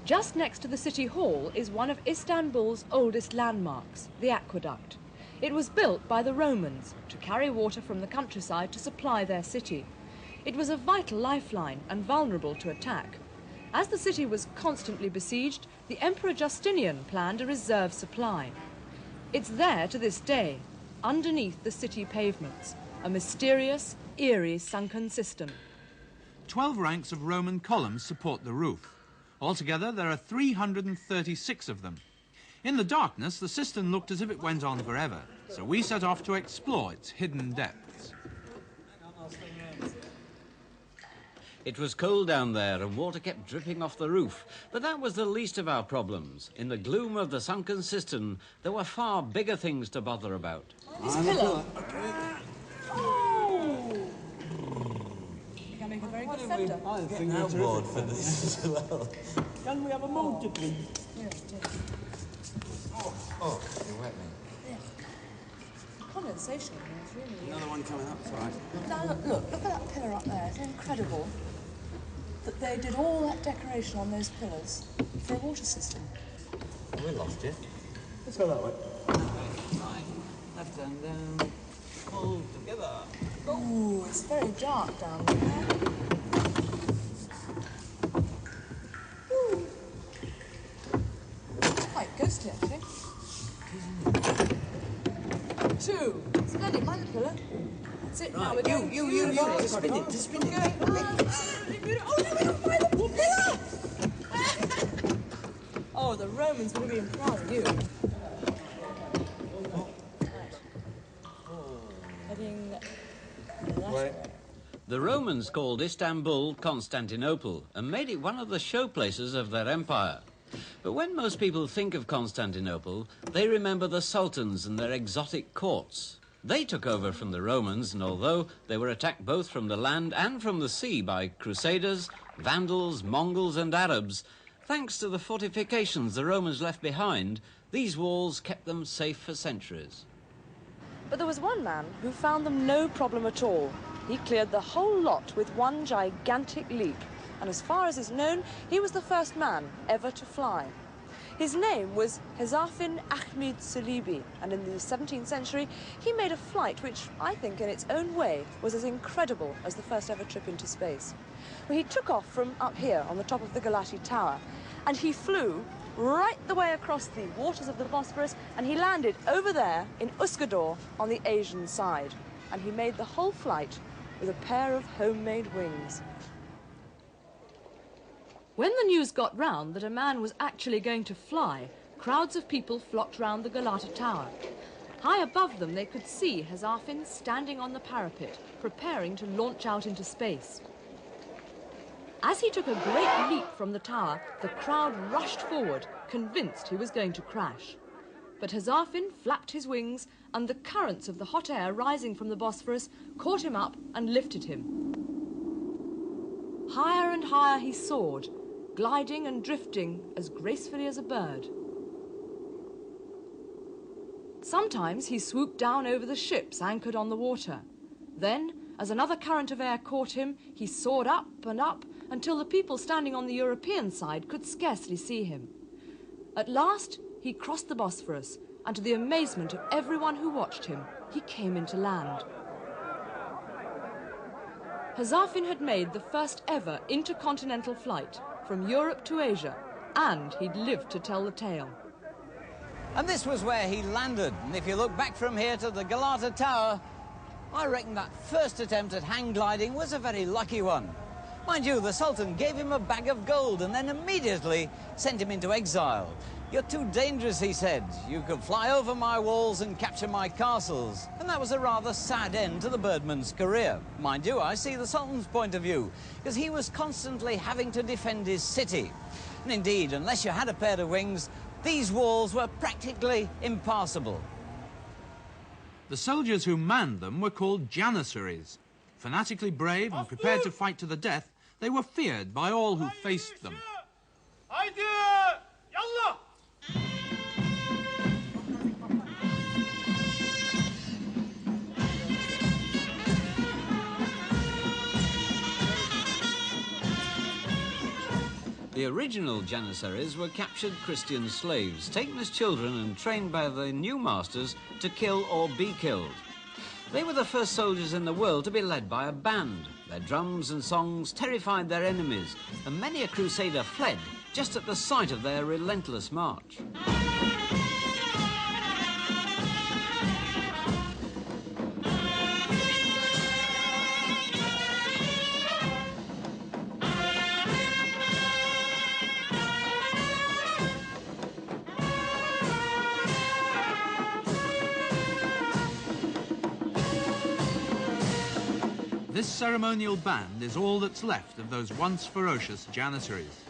Just next to the city hall is one of Istanbul's oldest landmarks, the aqueduct. It was built by the Romans to carry water from the countryside to supply their city. It was a vital lifeline and vulnerable to attack. As the city was constantly besieged, the Emperor Justinian planned a reserve supply. It's there to this day, underneath the city pavements, a mysterious, eerie sunken system. 12 ranks of Roman columns support the roof. Altogether, there are 336 of them. In the darkness, the cistern looked as if it went on forever, so we set off to explore its hidden depths. It was cold down there and water kept dripping off the roof, but that was the least of our problems. In the gloom of the sunken cistern, there were far bigger things to bother about. This pillar. Oh! You can make a very good fender. I think we're bored for this as well. Can we have a motor, please? Yes, Oh, you wet me. yeah. Condensation in here is really... Another one coming up, it's all right. Now look at that pillar up there. It's incredible that they did all that decoration on those pillars for a water system. We lost you. Let's go that way. Right, left hand down, pull together. Ooh, it's very dark down there. Ooh. It's quite ghostly, actually. Two. Splendid, mind the pillar. That's it, now we're going. You, to spin it, to spin it. Oh, no, we don't find the pillar! Oh, the Romans would have been proud of you. Heading that way. The Romans called Istanbul Constantinople and made it one of the showplaces of their empire. But when most people think of Constantinople, they remember the sultans and their exotic courts. They took over from the Romans, and although they were attacked both from the land and from the sea by Crusaders, Vandals, Mongols and Arabs, thanks to the fortifications the Romans left behind, these walls kept them safe for centuries. But there was one man who found them no problem at all. He cleared the whole lot with one gigantic leap, and as far as is known, he was the first man ever to fly. His name was Hezarfen Ahmed Salibi, and in the 17th century, he made a flight which I think in its own way was as incredible as the first ever trip into space. Well, he took off from up here on the top of the Galati Tower, and he flew right the way across the waters of the Bosphorus, and he landed over there in Üsküdar on the Asian side. And he made the whole flight with a pair of homemade wings. When the news got round that a man was actually going to fly, crowds of people flocked round the Galata Tower. High above them they could see Hezarfen standing on the parapet, preparing to launch out into space. As he took a great leap from the tower, the crowd rushed forward, convinced he was going to crash. But Hezarfen flapped his wings, and the currents of the hot air rising from the Bosphorus caught him up and lifted him. Higher and higher he soared, gliding and drifting as gracefully as a bird. Sometimes he swooped down over the ships anchored on the water. Then, as another current of air caught him, he soared up and up until the people standing on the European side could scarcely see him. At last, he crossed the Bosphorus, and to the amazement of everyone who watched him, he came into land. Hezarfen had made the first ever intercontinental flight from Europe to Asia, and he'd lived to tell the tale. And this was where he landed, and if you look back from here to the Galata Tower, I reckon that first attempt at hang gliding was a very lucky one. Mind you, the Sultan gave him a bag of gold and then immediately sent him into exile. "You're too dangerous," he said. "You could fly over my walls and capture my castles." And that was a rather sad end to the birdman's career. Mind you, I see the Sultan's point of view, because he was constantly having to defend his city. And indeed, unless you had a pair of wings, these walls were practically impassable. The soldiers who manned them were called janissaries. Fanatically brave and prepared to fight to the death, they were feared by all who faced them. The original Janissaries were captured Christian slaves, taken as children and trained by their new masters to kill or be killed. They were the first soldiers in the world to be led by a band. Their drums and songs terrified their enemies, and many a crusader fled just at the sight of their relentless march. This ceremonial band is all that's left of those once ferocious Janissaries.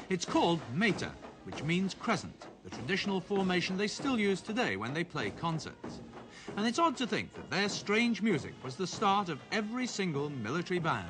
It's called meter, which means crescent, the traditional formation they still use today when they play concerts. And it's odd to think that their strange music was the start of every single military band.